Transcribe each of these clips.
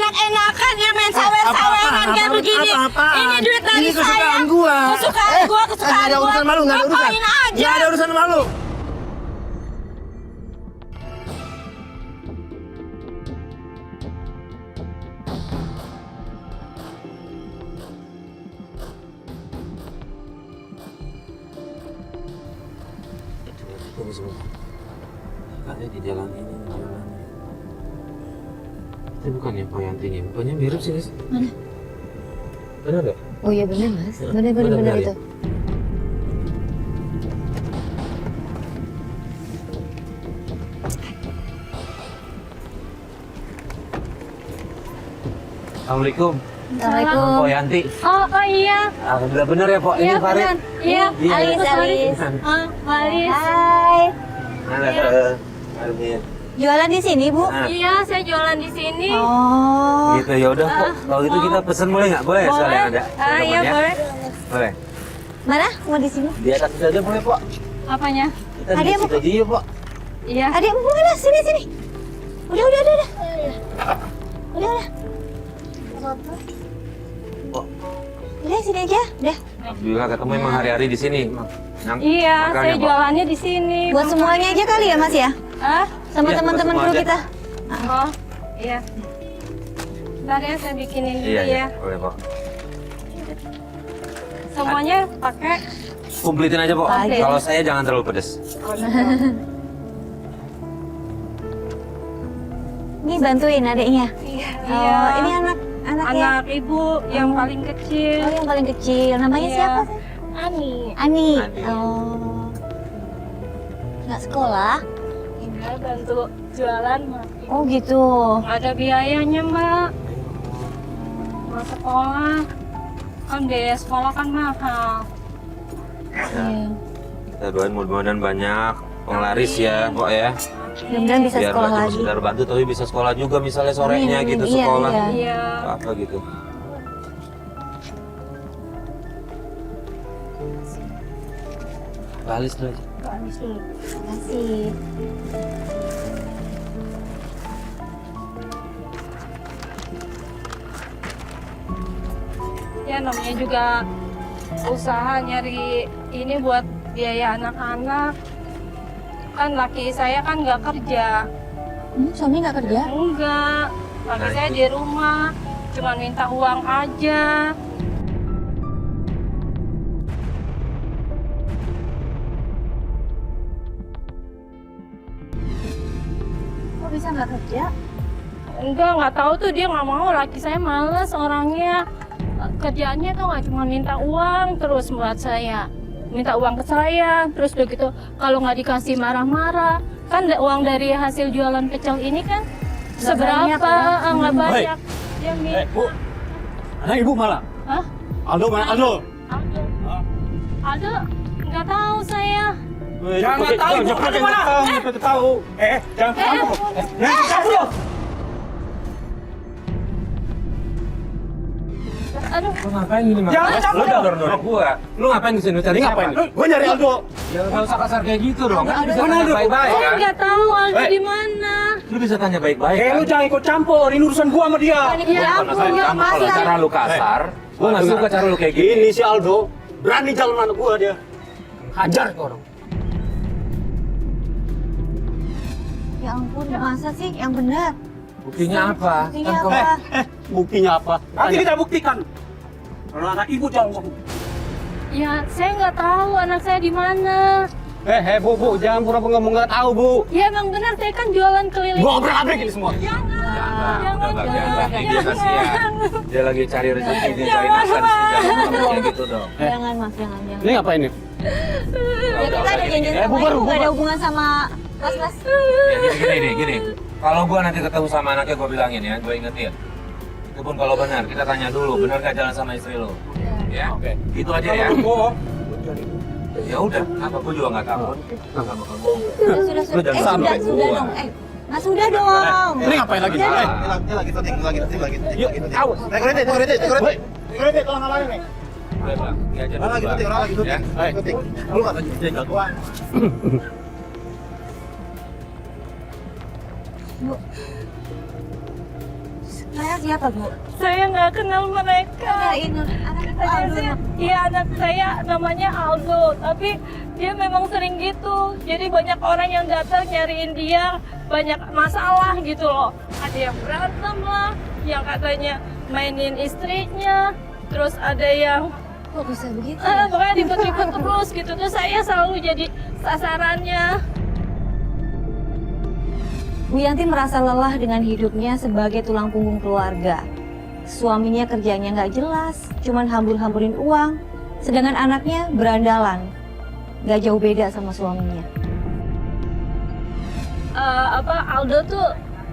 enak-enakan ya main sawer-saweran kayak begini. Ini duit dari ini saya. kesukaan gua. Kesukaan gua, kesukaan Nggak ada gua. urusan malu, nggak ada urusan. Ngapain aja? Nggak ada urusan malu. Tunggu sebentar. Katanya di jalan ini, di jalan ini. Itu bukannya Pak Yanti ini, bukannya mirip sih, Nis? Mana? Benar nggak? Oh iya benar mas, benar Benar, itu. ya? Assalamualaikum. Assalamualaikum. Pak Yanti. Oh iya. Alhamdulillah benar ya, Pak. Iya Ini Farid. benar. Iya. Iya. Alis. Maris. Hai. Halo. Amin. Jualan di sini bu? Nah, Iya, saya jualan di sini. Oh. gitu ya udah, Pak. Kalau gitu kita pesen boleh nggak? Boleh ya Boleh. sekalian ada. Iya Temannya? boleh. Boleh. Mana? Mau di sini? Di atas itu aja boleh, Pak. Apanya? Kita Ada di yang situ aja yuk, Pak. Iya. Adik mau mana? Sini. Udah. Udah. Pak. Udah sini aja. Udah. Alhamdulillah ketemu emang hari-hari di sini. Iya, Makanya, saya Pak. jualannya di sini. Buat semuanya aja kali ya mas ya? Ah? Sama Iya, teman-teman buat kru semua kita. Oh, iya. Bentar ya, saya bikinin dulu Iya, ya. boleh, Pak. Semuanya pakai. Kumplitin aja, Pak. Komplit. Kalau saya jangan terlalu pedes. Ini bantuin adiknya. Iya. Oh, ini anaknya. Anak ibu yang paling kecil. Oh, yang paling kecil. Namanya Iya. siapa sih? Ani. Ani. Ani. Oh. Nggak sekolah? Iya, bantu jualan, Mak. Oh gitu. Ada biayanya, Mbak. Mau sekolah. Kan biaya sekolah kan mahal. Iya. Kita doain mudah-mudahan banyak penglaris ya, Pak ya. Mudah-mudahan bisa Biar sekolah nggak cuma lagi. sekedar bantu, tapi bisa sekolah juga misalnya sorenya Amin, gitu amin. Iya, sekolah. iya. Iya. Apa gitu. Balis dulu aja. Terima kasih. Ya namanya juga usaha nyari ini buat biaya anak-anak. Kan laki saya kan nggak kerja. Suami nggak kerja? Enggak. Laki Nah, saya itu. di rumah. Cuma minta uang aja. Kok bisa nggak kerja? Nggak tahu tuh dia nggak mau. Laki saya males orangnya. Kerjaannya tuh nggak cuma minta uang terus buat saya. Minta uang ke saya. Terus begitu kalau nggak dikasih marah-marah. Kan uang dari hasil jualan pecel ini kan banyak, seberapa? ya? Nggak banyak. Dia Bu. Anak ibu malah. Hah? Aldo mana? Aldo. Aldo? Aldo? Nggak tahu saya. Jangan tahu ibu ada mana? Kita tahu. Jangan tahu. Jangan tahu. Aduh. Lu ngapain gini, Mas? Jangan Lu campur. dorong gua. Lu ngapain kesini cari Ini siapa? ngapain? Gua nyari Aldo. Ya nggak usah kasar kayak gitu dong. Kan bisa Mana tanya Aldo? baik-baik Saya kan? nggak tahu Aldo Eh. di mana. Lu bisa tanya baik-baik kan? Lu jangan ikut campur. Ini urusan gua sama dia. Ya Bukan masalah ampun, nggak kamu, kalau masalah. cara lu kasar, gua nggak suka cara lu kayak gini. Ini si Aldo berani jalan anak gua dia. Hajar ke orang. Ya ampun, masa sih yang benar? Buktinya apa? Buktinya Kan apa? Buktinya apa? Nanti kita buktikan. Kalau anak ibu jangan ngomong. Ya saya nggak tahu anak saya di mana. Bu, jangan pura-pura ngomong nggak tahu, Bu. Ya emang benar saya kan jualan keliling. Gua obrak-abrik ini semua. Udah nggak biasa, dia kasihan. Dia lagi cari rezeki, dia cari Jangan, nafkah di sini. Jangan Mas. ngomong kayak gitu dong. Jangan mas, jangan. Ini ngapain nih? Ya kita ada janjian sama bubar, ibu, nggak bubar. ada hubungan sama mas. Ya gini. Kalau gua nanti ketemu sama anaknya, gua bilangin ya, gua ingetin. Itu pun kalau benar, kita tanya dulu, benar gak jalan sama istri lo? Ya, Oke. itu aja ya. Ya udah, apa gua juga nggak takut. Nggak bakal bohong. Sudah. Lu jangan sampai Sudah gua. dong. Mas sudah dong. Ini ngapain lagi? Udah. Ini lagi syuting, lagi. Yuk, awas. Dekorasi. Berhenti kalau ngalahin nih. Udah, Bang. Ini aja Orang lagi dulu, syuting, Bang. orang lagi syuting. Ya. Syuting. Lu nggak lagi syuting jagoan. Mereka siapa, Bu? Saya nggak kenal mereka. Nyariin anak itu Aldo. Iya, anak saya namanya Aldo, tapi dia memang sering gitu. Jadi banyak orang yang datang nyariin dia, banyak masalah gitu loh. Ada yang berantem lah, yang katanya mainin istrinya, terus ada yang Kok bisa begitu? pokoknya ribut-ribut terus gitu. Terus saya selalu jadi sasarannya. Bu Yanti merasa lelah dengan hidupnya sebagai tulang punggung keluarga. Suaminya kerjanya nggak jelas, cuman hambur-hamburin uang, sedangkan anaknya berandalan. Nggak jauh beda sama suaminya. Aldo tuh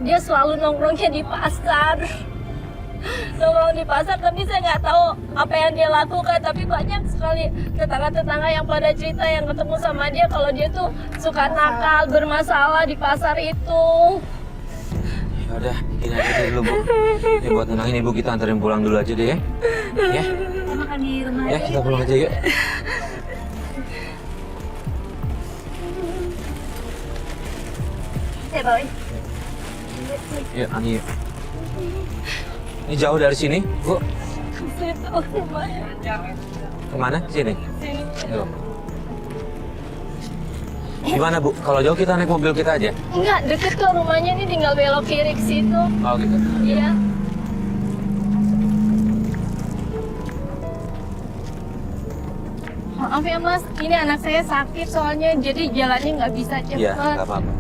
dia selalu nongkrongnya di pasar. Nongkrong di pasar, tapi saya nggak tahu apa yang dia lakukan. Tapi banyak sekali tetangga-tetangga yang pada cerita yang ketemu sama dia kalau dia tuh suka nakal, bermasalah di pasar itu. Ya udah, bikin aja deh dulu, Bu. Ya buat nenangin ibu, kita anterin pulang dulu aja deh ya. Ya, Kita makan di rumah ya kita pulang aja yuk. ya, Boy. Yuk, Ani yuk. Ini jauh dari sini, Bu? Saya tahu rumahnya. Kemana? Sini? Sini. Yuk. Gimana, Bu? Kalau jauh kita naik mobil kita aja? Enggak, deket kok rumahnya, ini tinggal belok kiri ke situ. Oh gitu. Iya. Maaf ya Mas, ini anak saya sakit soalnya, jadi jalannya nggak bisa Iya, cepat. nggak apa-apa.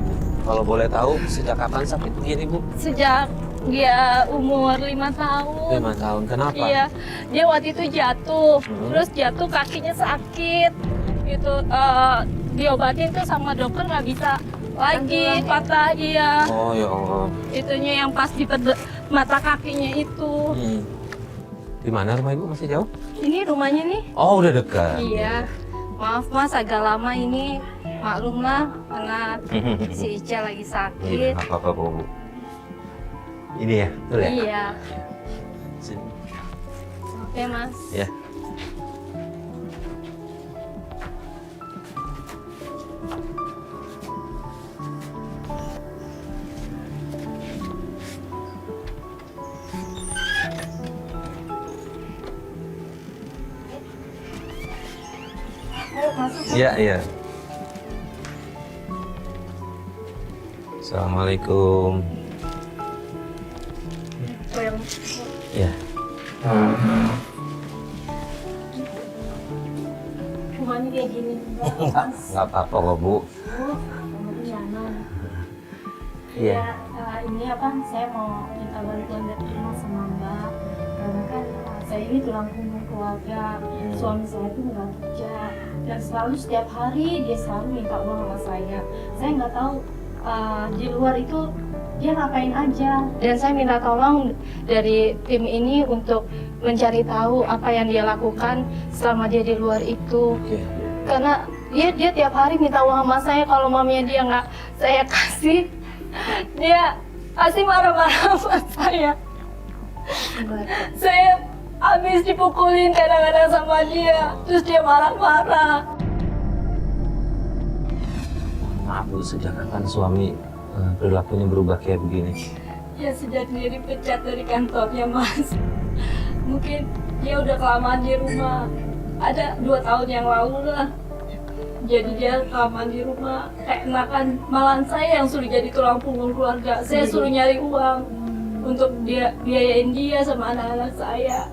Kalau boleh tahu, sejak kapan sakit begini, Bu? Sejak dia umur 5 tahun. 5 tahun. Kenapa? Iya, dia waktu itu jatuh, Hmm. terus jatuh kakinya sakit, gitu. Diobatin tuh sama dokter nggak bisa lagi patah, iya. Oh ya Allah. Itunya yang pas di mata kakinya itu. Di mana rumah Ibu? Masih jauh? Ini rumahnya nih. Oh, udah dekat. Iya. Maaf Mas, agak lama ini. Maklumlah, karena si Ica lagi Iya, sakit. nggak apa-apa, Bu. Ini ya, betul ya? Iya. Sini. Oke Mas. Ya. Ayo masuk. Iya, iya. Assalamualaikum. Ya. Rumahnya kayak gini. Nggak apa-apa kok, Bu. Iya. Ini apa? Saya mau minta bantuan dari Mas sama Mbak. Karena kan saya ini tulang punggung keluarga. Suami saya tuh nggak kerja dan selalu setiap hari dia selalu minta uang sama saya. Saya nggak tahu di luar itu dia ngapain aja. Dan saya minta tolong dari tim ini untuk mencari tahu apa yang dia lakukan selama dia di luar itu. Oke. Karena dia tiap hari minta uang sama saya, kalau mamanya dia nggak saya kasih, dia pasti marah-marah sama saya. Saya habis dipukulin kadang-kadang sama dia, terus dia marah-marah. Maaf, Bu, sejak kapan suami perilakunya berubah kayak begini? Ya sejak dia dipecat dari kantornya Mas. Mungkin dia udah kelamaan di rumah. Ada 2 tahun yang lalu lah. Jadi dia kelamaan di rumah. Kayak enakan malahan saya yang suruh jadi tulang punggung keluarga. Saya suruh nyari uang untuk dia biayain dia sama anak-anak saya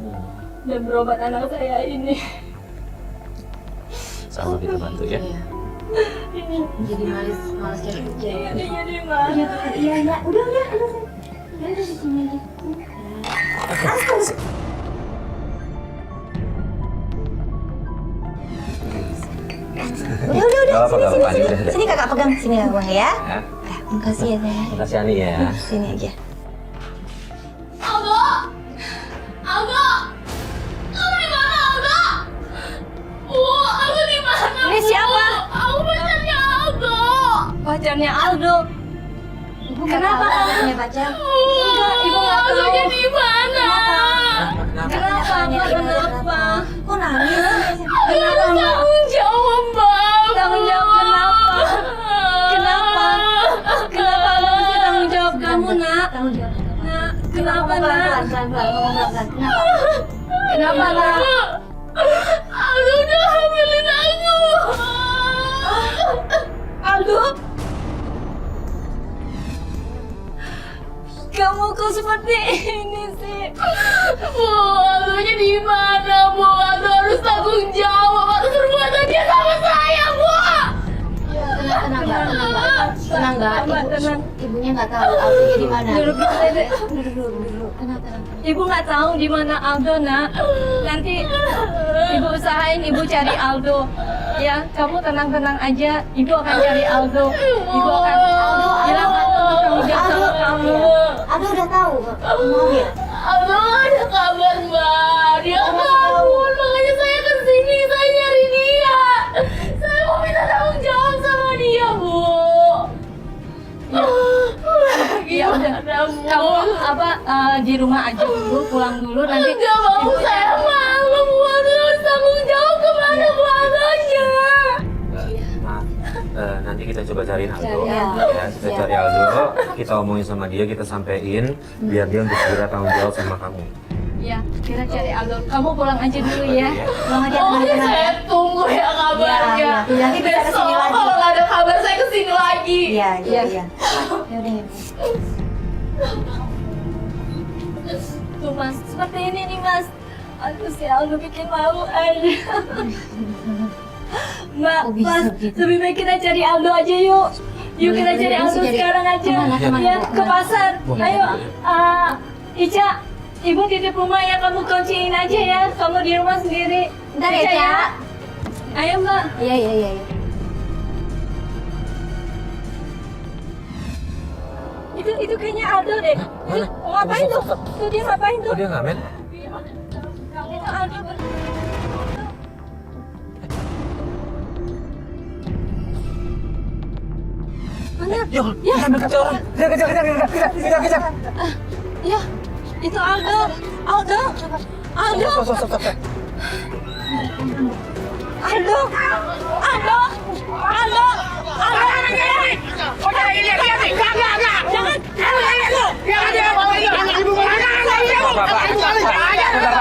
dan berobat anak saya ini. Sama kita bantu ya. Jadi malas cari kerja. Iya, dia jadi marah. Iya, ya. Udah. Ya udah di sini aja. Udah. Gak apa-apa, Sini kakak pegang, sini kakak ya. Ya. Makasih ya sayang. Makasih Ani ya. Sini aja. Aldo! Aldo! Kamu di mana, Aldo? Aldo di mana? Ini siapa? Aku pacarnya Aldo. Pacarnya Aldo? Kenapa kamu? Punya pacar? Enggak, ibu nggak tahu. Aldo di mana? Kenapa? Kenapa? Kok nangis? Kenapa, Mbak? Tanggung jawab, Mbak. Tanggung jawab kenapa? Kenapa? Kenapa Aldo mesti tanggung jawab kamu, Nak? Tanggung jawab. Nak, kenapa, Nak? Kenapa, Nak? Aldo udah hamilin aku. Aldo? Kamu kok seperti ini sih? Bu, Aldonya di mana, Bu? Aldo harus tanggung jawab atas perbuatannya sama saya, Bu. Tenang, Mbak. Ibunya nggak tahu Aldonya di mana. Duduk dulu. Tenang. Ibu nggak tahu di mana Aldo, Nak. Nanti Ibu usahain Ibu cari Aldo. Ya, kamu tenang-tenang aja. Ibu akan cari Aldo. Ibu akan bilang Aldo tanggung jawab sama kamu. Aldo udah tahu mau ya? Aldo ada kabar, Mbak. Dia kabur, makanya saya kesini. Saya nyari dia. Saya mau minta tanggung jawab sama dia, Bu. Ya udah, kamu di rumah aja dulu, pulang dulu nanti. Nggak mau, saya malu, Bu. Aldo harus tanggung jawab kemana Bu Aldonya. Maaf, nanti kita coba cariin Aldo. Cari Aldo. Ya, kita cari Aldo, kita omongin sama dia, kita sampein biar dia untuk segera tanggung jawab sama kamu. Ya, kita cari Aldo. Kamu pulang aja dulu ya. Pulang aja Oh, tenang-tenang. saya tunggu ya kabarnya. Iya. Nanti kita Besok kesini lagi. kalau nggak ada kabar saya kesini lagi. Iya. Ya udah ya. Tuh Mas, seperti ini nih Mas. Aduh si Aldo bikin malu aja. Mbak, Kok bisa Mas, gitu? lebih baik kita cari Aldo aja yuk. Yuk kita cari Aldo sekarang aja. Kemana? Ya, ke pasar. Ayo, Ica, Ibu titip rumah ya, kamu kunciin aja ya. Kamu di rumah sendiri. Bentar ya, Ica, Ca. Ayo Mbak. Iya. Itu kayaknya Aldo deh. Mana? Ngapain tuh? Tuh dia ngapain tuh? Oh, dia ngamen? Itu Aldo. Mana? Ya, kejar orang. Kejar. Ya, itu Aldo. Aldo. Stop.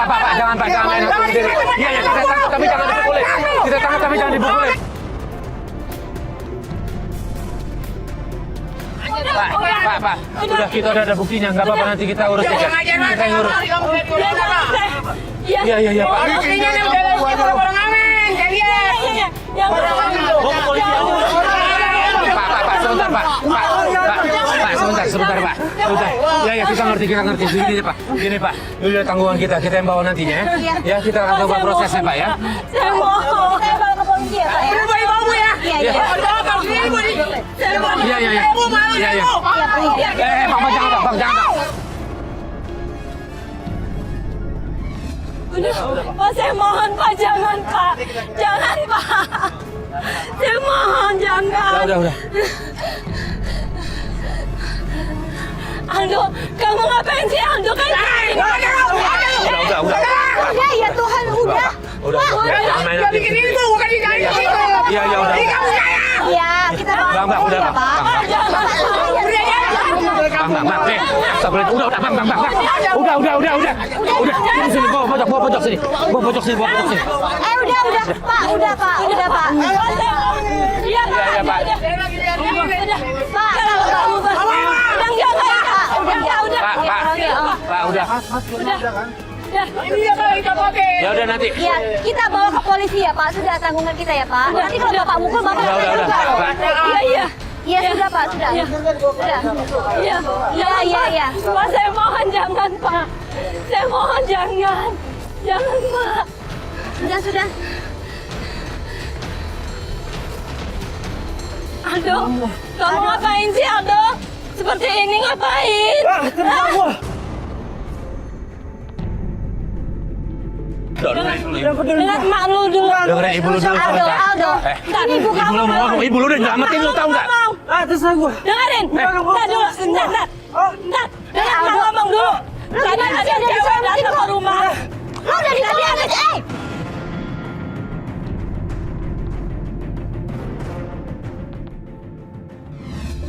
Pak, jangan main hakim sendiri. Iya, kita tangkap tapi jangan dipukulin. Kita tangkap tapi jangan dipukulin. Pak, udah kita udah ada buktinya, nggak apa-apa nanti kita urus aja. Kita yang urus. Iya, Pak. Buktinya yang udah lagi orang-orang amin. Jadian. Yang Pak, sebentar, Pak. Pak, sebentar, Pak. Ya, kita ngerti. Gini, Pak. Ini udah tanggungan kita yang bawa nantinya ya. Ya, kita akan coba prosesnya, Pak ya. saya mau bawa ke polisi ya Pak ya. Ibu ibu ya. Iya. Apa sih ibu nih? Iya. Ibu malu Iya. ibu. Pak, jangan. Pak, saya mohon Pak, jangan Pak. Jangan Pak. Saya mohon jangan. Udah. Aldo, kamu ngapain sih Aldo kan? Udah. Udah ya Tuhan, udah. Udah. Jangan main hakim Bikin sendiri. itu bukan dijain itu. Iya, udah. Iya, kita Bang, udah, ya, Pak. Bang, sabarin. Udah, Bang. Udah. Sini, bawa pojok sini. Bawa pojok sini. Udah Pak. Iya Iya, Pak. Pak, Pak, udah. Ini yang kita pakai. Ya udah nanti. ya kita bawa ke polisi ya Pak. Sudah tanggungan kita ya Pak. Nanti kalau Bapak mukul Bapak Udah, Pak. Iya. Iya sudah Pak, sudah. Iya. Pak, saya mohon jangan Pak. Saya mohon jangan. Jangan Pak. Sudah. Aldo, kamu ngapain sih Aldo? Seperti ini ngapain? Dengar emak lu dulu. Dengerin ibu lu dulu. Aldo. Ini ibu Ibu kamu lu mau ngomong, ibu lu udah nyelamatin lu tahu nggak? dengerin. Ntar dulu, ntar. Dengar emak ngomong dulu. Tadi ada cewek datang ke rumah. Lu udah ditolong.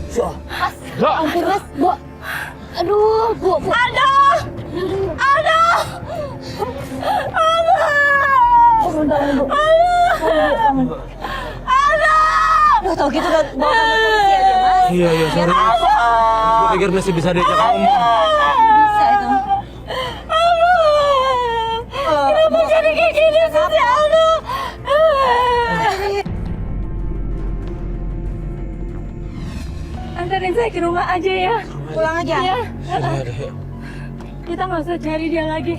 Zo. Ampun Mas, Bu. Aduh, Bu. Aldo! Udah tau gitu udah bawa ke polisi aja mas. Iya, sorry. Gue pikir masih bisa diajak ngomong. Bisa itu. Kenapa jadi kayak gini sih si Aldo? Antarin saya ke rumah aja ya. Pulang aja. Ya. Iya. Kita nggak usah cari dia lagi.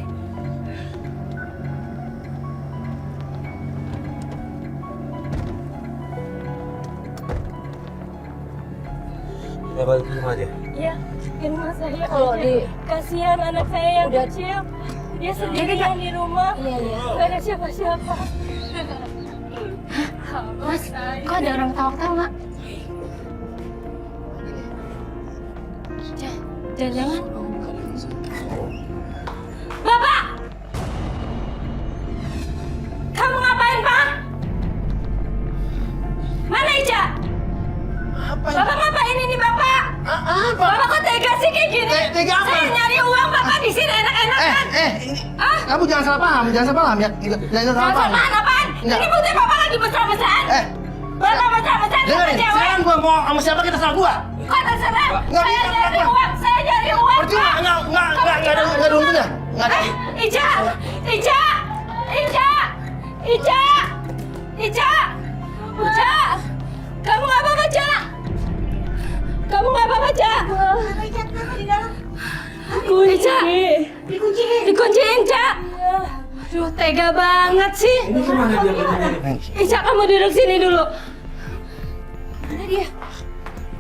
Kita balik ke rumah aja. Ya, ke rumah saya. Kalau kasihan anak saya yang kecil, dia sendirian di rumah. Iya. Gak ada siapa-siapa. Mas, kok ada orang ketawa-ketawa? Jangan-jangan. Bapak! Kamu ngapain, Pak? Mana Ica? Bapak ngapain ini, Bapak? Bapak kok tega sih kayak gini? Tega apa? Saya nyari uang, Bapak di sini enak-enakan. Ini, kamu jangan salah paham ya. Jangan salah paham. Apaan? Enggak. Ini bukti Bapak lagi mesra-mesraan. Bapak mesra-mesraan sama Dengerin, cewek. sekarang gua mau sama siapa kita salah gua. Kok terserah? Nggak Saya bisa, nyari kenapa? uang, saya nyari uang, Percuma, Pak. enggak ada untungnya. Enggak ada. Ica! Ica! Ica! Ica! Ica! Ica! Kamu nggak apa-apa, Ca? Kamu nggak apa-apa, Ca? Ica! Dikunciin, Ca! Aduh, tega banget sih. Ini gimana dia? Ica, kamu duduk sini dulu. Mana dia?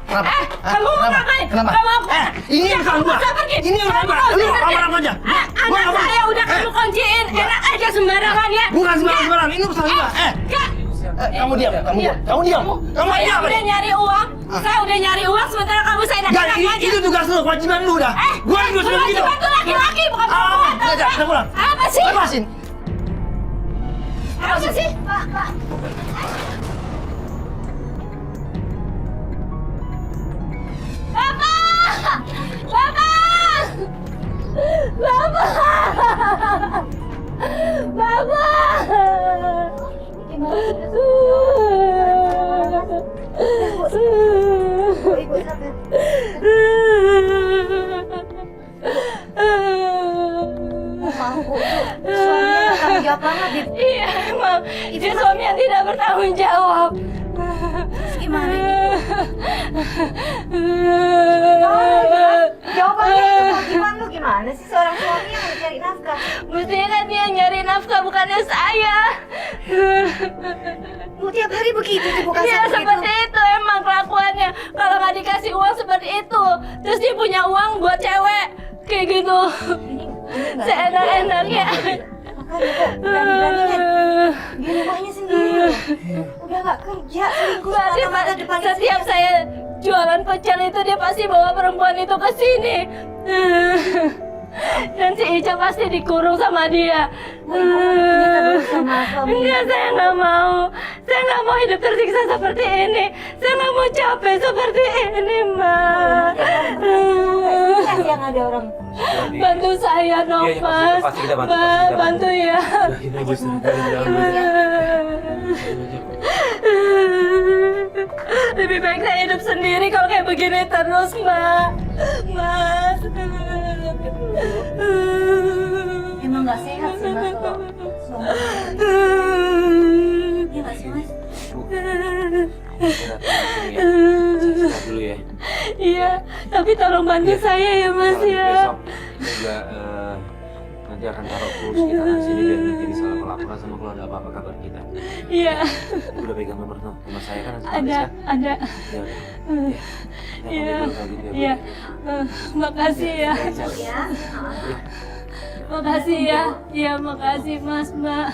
Kenapa? Kamu mau ngapain? Kenapa? Kamu Ini yang salah gua. Ini yang salah gua. Lu aman aja. Gua anak saya udah kamu kunciin, enak aja sembarangan ya. Bukan sembarang. Ini urusan gua. Kak, Kamu diam. Kamu diam. Kamu saya diam. udah nyari uang. Saya udah nyari uang sementara kamu saya Enggak, enak-enak aja. itu tugas lu, kewajiban lu udah. Gua juga sudah begitu. Kewajiban tuh laki-laki bukan perempuan. tau Udah, nggak? pulang. Apa sih? Lepasin. Apa sih? Bapak! Bapak! Bapak! Suaminya tanggung jawab banget di Iya, emang dia suami yang tidak bertanggung jawab. gimana gitu? Jawabannya itu kewajiban lu gimana sih seorang suami yang mencari nafkah? Mestinya kan dia yang nyari nafkah, bukannya saya. Lu tiap hari begitu dibuka Iya, seperti itu emang kelakuannya. Kalau nggak dikasih uang seperti itu, terus dia punya uang buat cewek kayak gitu. Seenak-enaknya. Makanya kok berani-beraninya di rumahnya sendiri loh. Udah nggak kerja, selingkuh Berarti mata depan setiap saya jualan pecel itu dia pasti bawa perempuan itu ke sini. Dan si Ica pasti dikurung sama dia. Enggak, saya nggak mau. Saya nggak mau hidup tersiksa seperti ini. Saya nggak mau capek seperti ini, Mbak. yang ada orang. Bantu saya, Novas. pasti kita bantu, Mbak, pasti kita bantu ya. Kita bisa dalam Lebih baik saya hidup sendiri kalau kayak begini terus, Mbak. Mas. Emang nggak sehat sih mas kalau suami. Iya nggak sih mas? dulu ya. Iya, tapi tolong bantu saya ya, Mas ya. Besok juga nanti akan taruh kursi kita di sini dan nanti bisa laporan sama kalau ada apa-apa kabar kita. Iya. Udah pegang nomor saya kan? Ada. Iya. Iya. Makasih ya. Ya. Makasih ya. Iya, makasih Mas, Mbak.